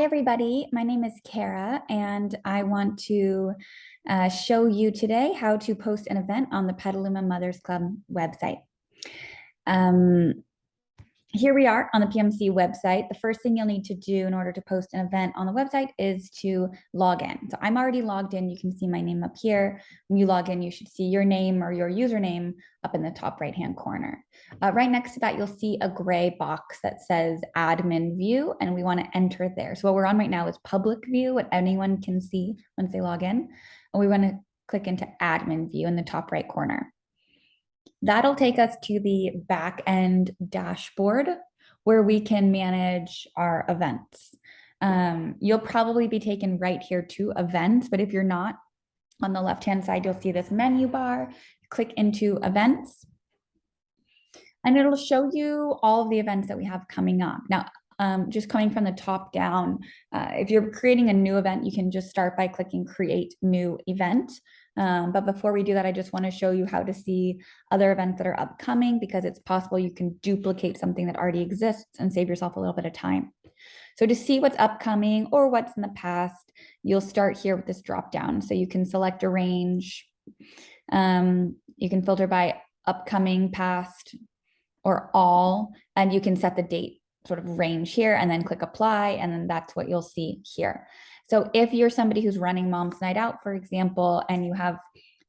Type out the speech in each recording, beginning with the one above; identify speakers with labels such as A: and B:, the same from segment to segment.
A: Hi, everybody. My name is Kara, and I want to show you today how to post an event on the Petaluma Mothers Club website. Here we are on the PMC website. The first thing you'll need to do in order to post an event on the website is to log in. So I'm already logged in. You can see my name up here. When you log in, you should see your name or your username up in the top right-hand corner. Right next to that, you'll see a gray box that says admin view, and we want to enter there. So what we're on right now is public view, what anyone can see once they log in. And we want to click into admin view in the top right corner. That'll take us to the back end dashboard where we can manage our events. You'll probably be taken right here to events, but if you're not, on the left-hand side, you'll see this menu bar. Click into events, and it'll show you all of the events that we have coming up. Now, just coming from the top down, if you're creating a new event, you can just start by clicking create new event. But before we do that, I just want to show you how to see other events that are upcoming, because it's possible you can duplicate something that already exists and save yourself a little bit of time. So to see what's upcoming or what's in the past, you'll start here with this drop down. So you can select a range. You can filter by upcoming, past, or all, and you can set the date sort of range here and then click apply, and then that's what you'll see here. So if you're somebody who's running Mom's Night Out, for example, and you have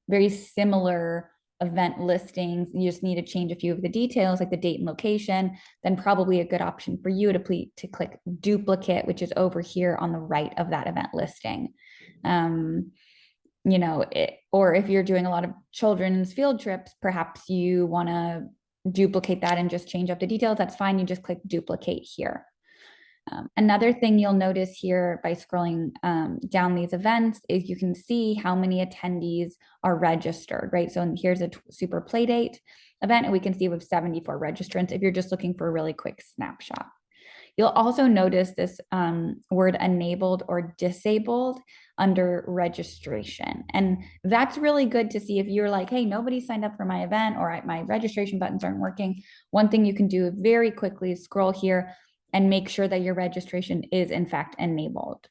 A: very similar event listings, you just need to change a few of the details like the date and location, then probably a good option for you to click duplicate, which is over here on the right of that event listing. Or if you're doing a lot of children's field trips, perhaps you want to duplicate that and just change up the details. That's fine. You just click duplicate here. Another thing you'll notice here by scrolling down these events is you can see how many attendees are registered, right? So here's a super play date event, and we can see we have 74 registrants if you're just looking for a really quick snapshot. You'll also notice this word enabled or disabled under registration. And that's really good to see if you're like, hey, nobody signed up for my event, or my registration buttons aren't working. One thing you can do very quickly is scroll here and make sure that your registration is in fact enabled.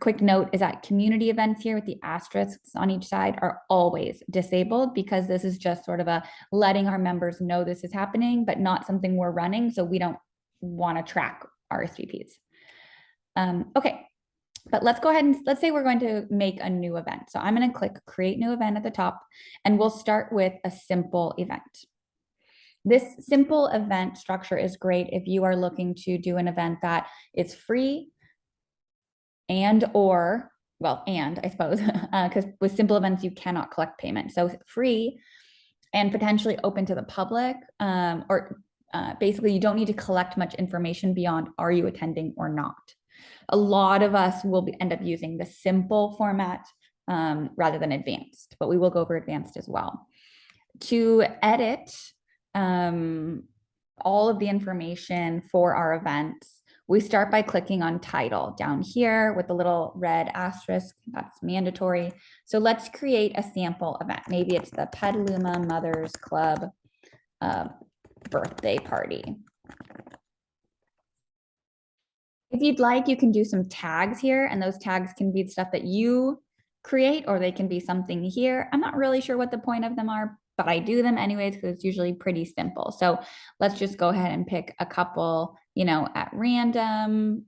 A: Quick note is that community events here with the asterisks on each side are always disabled, because this is just sort of a letting our members know this is happening, but not something we're running, so we don't want to track RSVPs. Okay, but let's go ahead and let's say we're going to make a new event. So I'm going to click create new event at the top, and we'll start with a simple event. This simple event structure is great if you are looking to do an event that is free and I suppose, because with simple events, you cannot collect payment. So free and potentially open to the public, basically you don't need to collect much information beyond are you attending or not. A lot of us will end up using the simple format rather than advanced, but we will go over advanced as well. To edit all of the information for our events, we start by clicking on title down here with the little red asterisk. That's mandatory. So let's create a sample event. Maybe it's the Petaluma Mothers Club birthday party. If you'd like, you can do some tags here, and those tags can be stuff that you create, or they can be something here. I'm not really sure what the point of them are, but I do them anyways because it's usually pretty simple. So let's just go ahead and pick a couple, at random.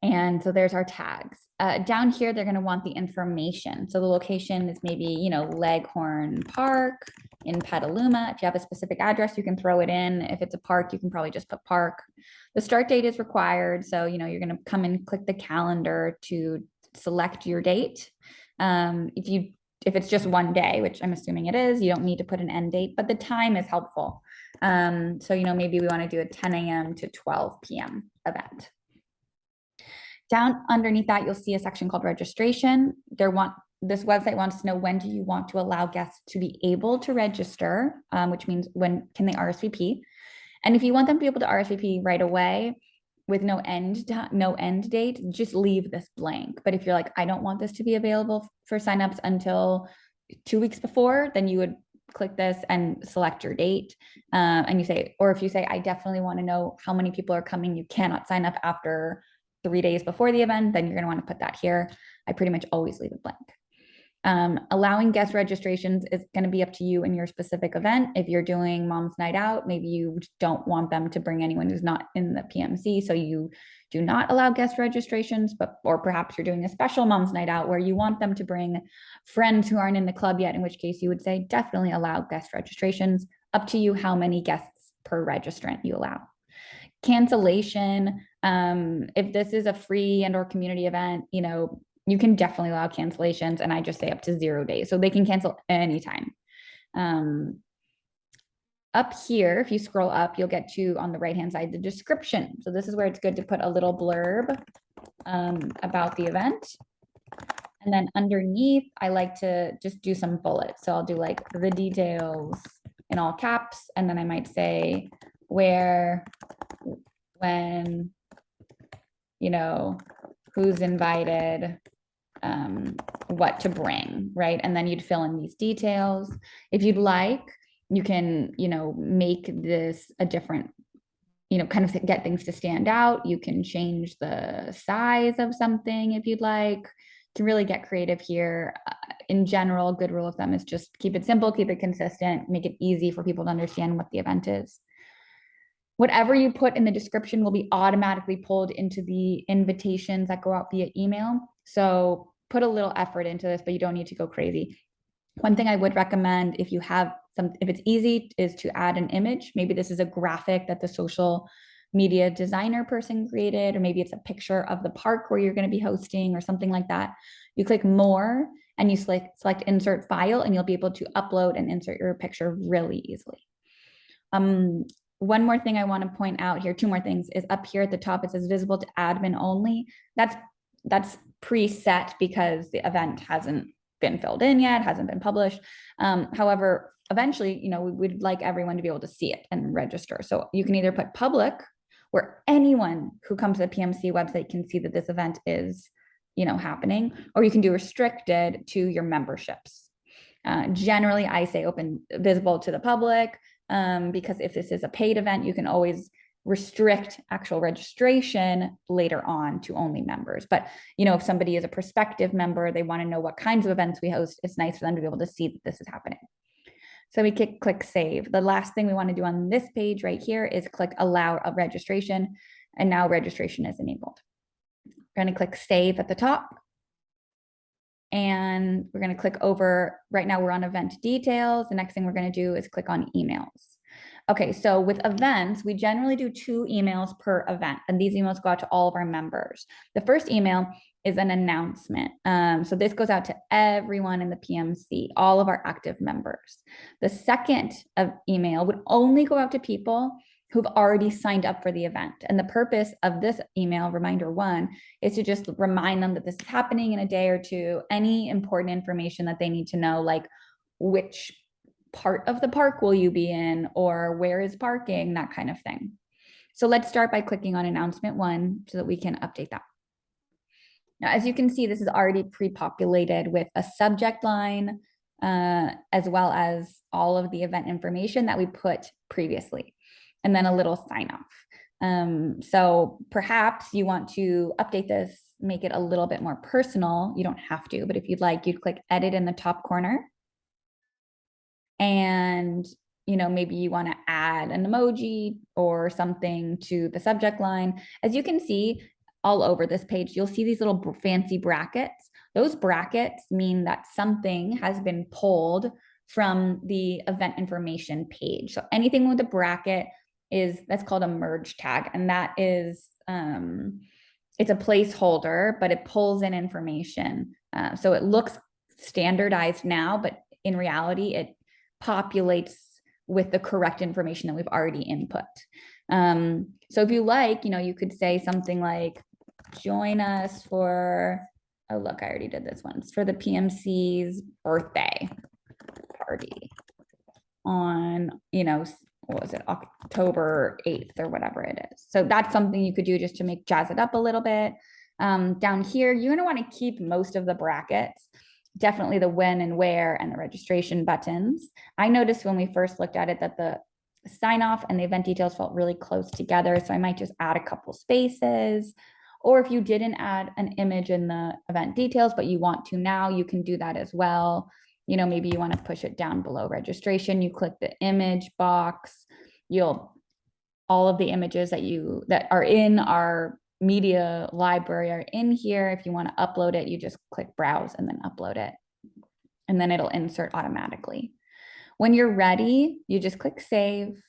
A: And so there's our tags. Down here, they're going to want the information. So the location is maybe, Leghorn Park in Petaluma. If you have a specific address, you can throw it in. If it's a park, you can probably just put park. The start date is required. So, you're going to come and click the calendar to select your date. If it's just one day, which I'm assuming it is, you don't need to put an end date, but the time is helpful. So, maybe we want to do a 10 a.m. to 12 p.m. event. Down underneath that, you'll see a section called registration. This website wants to know, when do you want to allow guests to be able to register, which means when can they RSVP. And if you want them to be able to RSVP right away with no end date, just leave this blank. But if you're like, I don't want this to be available for signups until 2 weeks before, then you would click this and select your date. And you say, or if you say, I definitely want to know how many people are coming, you cannot sign up after 3 days before the event, then you're going to want to put that here. I pretty much always leave it blank. Allowing guest registrations is going to be up to you in your specific event. If you're doing Mom's Night Out, maybe you don't want them to bring anyone who's not in the PMC, so you do not allow guest registrations, or perhaps you're doing a special Mom's Night Out where you want them to bring friends who aren't in the club yet, in which case you would say definitely allow guest registrations. Up to you how many guests per registrant you allow. Cancellation, if this is a free and or community event, you can definitely allow cancellations, and I just say up to 0 days. So they can cancel anytime. Up here, if you scroll up, you'll get to, on the right-hand side, the description. So this is where it's good to put a little blurb about the event. And then underneath, I like to just do some bullets. So I'll do like the details in all caps, and then I might say where, when, who's invited, what to bring, right? And then you'd fill in these details. If you'd like, you can, make this a different, kind of get things to stand out. You can change the size of something if you'd like to really get creative here. In general, a good rule of thumb is just keep it simple, keep it consistent, make it easy for people to understand what the event is. Whatever you put in the description will be automatically pulled into the invitations that go out via email. So put a little effort into this, but you don't need to go crazy. One thing I would recommend, if it's easy, is to add an image. Maybe this is a graphic that the social media designer person created, or maybe it's a picture of the park where you're going to be hosting or something like that. You click more and you select insert file, and you'll be able to upload and insert your picture really easily. One more thing I want to point out here, 2 more things, is up here at the top, it says visible to admin only. That's preset because the event hasn't been filled in yet, hasn't been published. However, eventually, we would like everyone to be able to see it and register. So you can either put public, where anyone who comes to the PMC website can see that this event is, happening, or you can do restricted to your memberships. Generally, I say open visible to the public, because if this is a paid event, you can always restrict actual registration later on to only members. But, if somebody is a prospective member, they want to know what kinds of events we host, it's nice for them to be able to see that this is happening. So we click save. The last thing we want to do on this page right here is click allow a registration, and now registration is enabled. We're going to click save at the top. And we're going to click over. Right now we're on event details. The next thing we're going to do is click on emails. Okay, so with events, we generally do 2 emails per event, and these emails go out to all of our members. The first email is an announcement. So this goes out to everyone in the PMC, all of our active members. The second email would only go out to people who've already signed up for the event. And the purpose of this email, reminder 1, is to just remind them that this is happening in a day or 2, any important information that they need to know, like which part of the park will you be in, or where is parking, that kind of thing. So let's start by clicking on announcement 1 so that we can update that. Now, as you can see, this is already pre-populated with a subject line, as well as all of the event information that we put previously, and then a little sign off. So perhaps you want to update this, make it a little bit more personal. You don't have to, but if you'd like, you'd click edit in the top corner. And, maybe you want to add an emoji or something to the subject line. As you can see all over this page, you'll see these little fancy brackets. Those brackets mean that something has been pulled from the event information page. So anything with a bracket that's called a merge tag. And that is, it's a placeholder, but it pulls in information. So it looks standardized now, but in reality, it populates with the correct information that we've already input. So if you like, you could say something like, join us for, oh, look, I already did this one. It's for the PMC's birthday party on, what was it, October 8th or whatever it is. So that's something you could do just to jazz it up a little bit. Down here, you're going to want to keep most of the brackets. definitely the when and where and the registration buttons. I noticed when we first looked at it that the sign off and the event details felt really close together. So I might just add a couple spaces. Or if you didn't add an image in the event details, but you want to now, you can do that as well. You know, maybe you want to push it down below registration. You click the image box. All of the images that are in our media library are in here. If you want to upload it, you just click browse and then upload it. And then it'll insert automatically. When you're ready, you just click save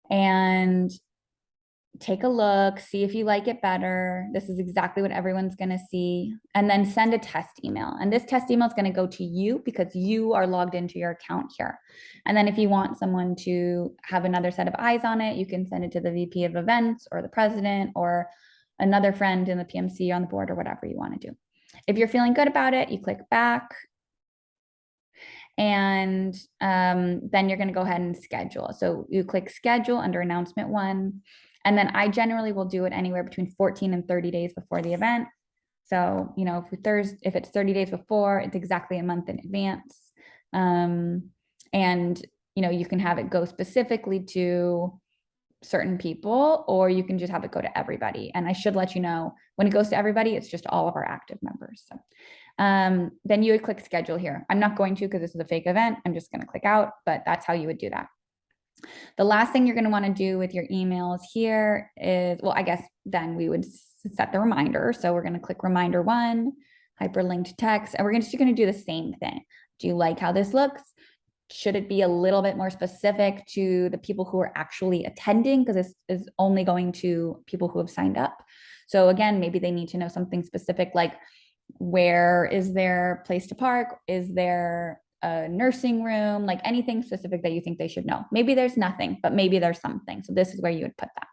A: and take a look, see if you like it better. This is exactly what everyone's going to see. And then send a test email. And this test email is going to go to you because you are logged into your account here. And then if you want someone to have another set of eyes on it, you can send it to the VP of events or the president or another friend in the PMC on the board or whatever you want to do. If you're feeling good about it, you click back. And then you're going to go ahead and schedule. So you click schedule under announcement 1. And then I generally will do it anywhere between 14 and 30 days before the event. So, you know, if it's 30 days before, it's exactly a month in advance. And, you know, you can have it go specifically to certain people, or you can just have it go to everybody. And I should let you know, when it goes to everybody, it's just all of our active members. So then you would click schedule here. I'm not going to because this is a fake event. I'm just going to click out, but that's how you would do that. The last thing you're going to want to do with your emails here is, well, I guess then we would set the reminder. So we're going to click reminder 1, hyperlinked text, and we're just going to do the same thing. Do you like how this looks? Should it be a little bit more specific to the people who are actually attending? Because this is only going to people who have signed up. So again, maybe they need to know something specific, like where is their place to park? Is there a nursing room? Like anything specific that you think they should know. Maybe there's nothing, but maybe there's something. So this is where you would put that.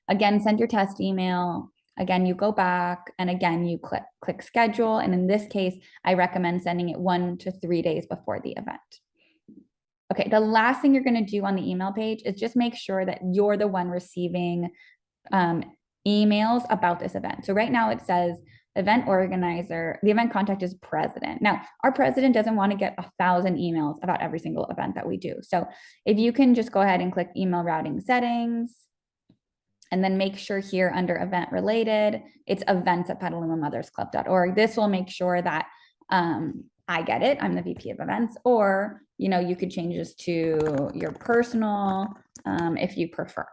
A: Again, send your test email. Again, you go back and again, you click schedule. And in this case, I recommend sending it 1 to 3 days before the event. Okay, the last thing you're going to do on the email page is just make sure that you're the one receiving emails about this event. So right now it says event organizer, the event contact is president. Now, our president doesn't want to get 1,000 emails about every single event that we do. So if you can just go ahead and click email routing settings, and then make sure here under event related, it's events@petalumamothersclub.org. This will make sure that I get it. I'm the VP of events, or, you know, you could change this to your personal if you prefer.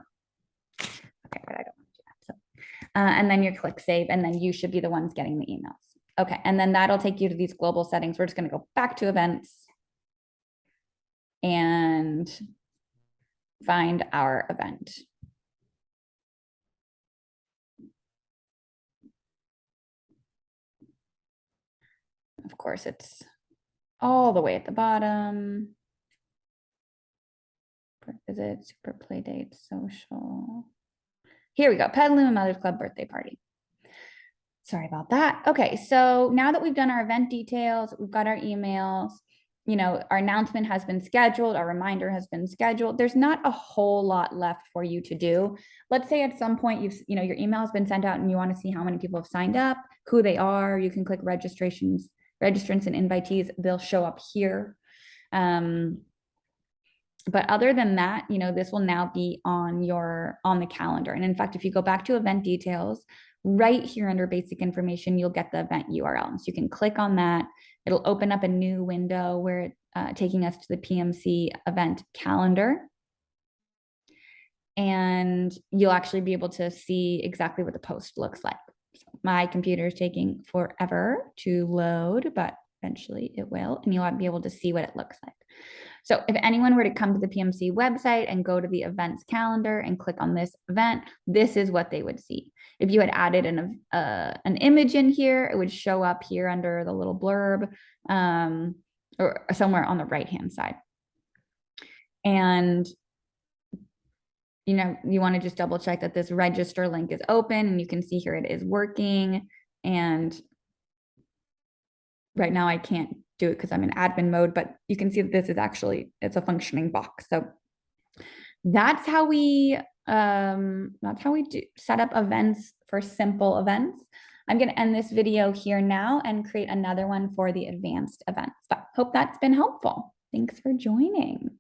A: Okay, but I don't want to do that. So, and then you click save, and then you should be the ones getting the emails. Okay, and then that'll take you to these global settings. We're just going to go back to events and find our event. Of course, it's all the way at the bottom. Visit, super play date, social. Here we go, Petaluma Mothers Club birthday party. Sorry about that. Okay, so now that we've done our event details, we've got our emails, you know, our announcement has been scheduled, our reminder has been scheduled. There's not a whole lot left for you to do. Let's say at some point your email has been sent out and you want to see how many people have signed up, who they are. You can click registrants and invitees. They'll show up here. But other than that, you know, this will now be on the calendar. And in fact, if you go back to event details, right here under basic information, you'll get the event URL. So you can click on that. It'll open up a new window where it's taking us to the PMC event calendar. And you'll actually be able to see exactly what the post looks like. So my computer is taking forever to load, but eventually it will, and you'll be able to see what it looks like. So if anyone were to come to the PMC website and go to the events calendar and click on this event, this is what they would see. If you had added an image in here, it would show up here under the little blurb or somewhere on the right-hand side. And you know, you want to just double check that this register link is open, and you can see here it is working. And right now I can't do it because I'm in admin mode, but you can see that this is it's a functioning box. So that's how we set up events for simple events. I'm going to end this video here now and create another one for the advanced events. But hope that's been helpful. Thanks for joining.